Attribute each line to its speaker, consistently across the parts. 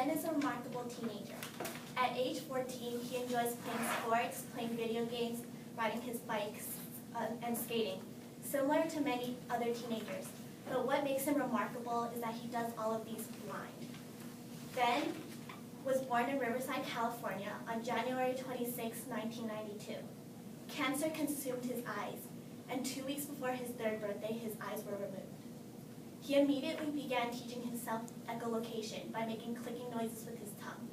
Speaker 1: Ben is a remarkable teenager. At age 14, he enjoys playing sports, playing video games, riding his bikes, and skating, similar to many other teenagers. But what makes him remarkable is that he does all of these blind. Ben was born in Riverside, California on January 26, 1992. Cancer consumed his eyes, and 2 weeks before his third birthday, his eyes were removed. He immediately began teaching himself echolocation by making clicking noises with his tongue.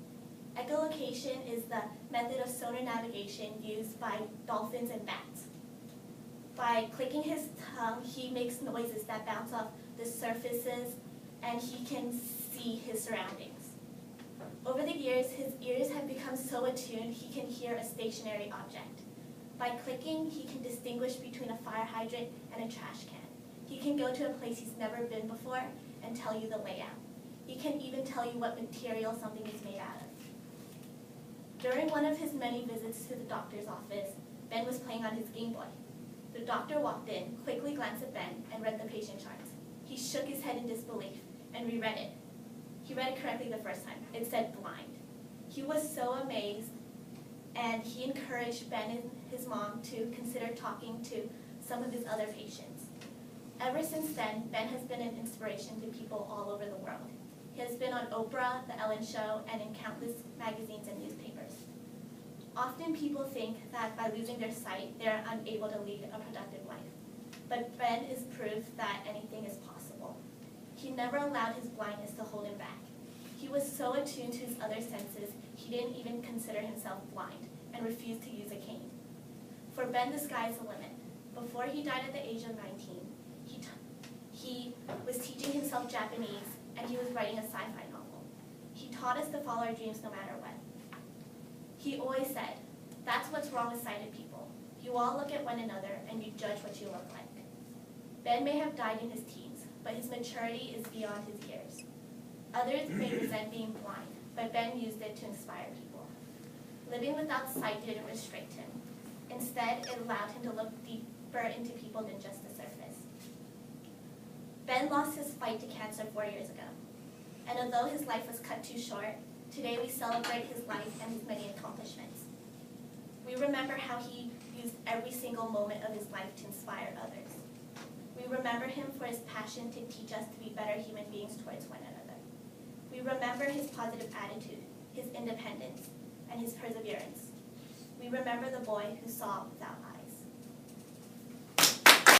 Speaker 1: Echolocation is the method of sonar navigation used by dolphins and bats. By clicking his tongue, he makes noises that bounce off the surfaces, and he can see his surroundings. Over the years, his ears have become so attuned he can hear a stationary object. By clicking, he can distinguish between a fire hydrant and a trash can. He can go to a place he's never been before and tell you the layout. He can even tell you what material something is made out of. During one of his many visits to the doctor's office, Ben was playing on his Game Boy. The doctor walked in, quickly glanced at Ben, and read the patient charts. He shook his head in disbelief and reread it. He read it correctly the first time. It said blind. He was so amazed, and he encouraged Ben and his mom to consider talking to some of his other patients. Ever since then, Ben has been an inspiration to people all over the world. He has been on Oprah, The Ellen Show, and in countless magazines and newspapers. Often people think that by losing their sight, they are unable to lead a productive life. But Ben is proof that anything is possible. He never allowed his blindness to hold him back. He was so attuned to his other senses, he didn't even consider himself blind and refused to use a cane. For Ben, the sky is the limit. Before he died at the age of 19, he was teaching himself Japanese, and he was writing a sci-fi novel. He taught us to follow our dreams no matter what. He always said, "That's what's wrong with sighted people. You all look at one another and you judge what you look like." Ben may have died in his teens, but his maturity is beyond his years. Others may resent being blind, but Ben used it to inspire people. Living without sight didn't restrict him. Instead, it allowed him to look deeper into people than just the surface. Ben lost his fight to cancer 4 years ago. And although his life was cut too short, today we celebrate his life and his many accomplishments. We remember how he used every single moment of his life to inspire others. We remember him for his passion to teach us to be better human beings towards one another. We remember his positive attitude, his independence, and his perseverance. We remember the boy who saw without eyes.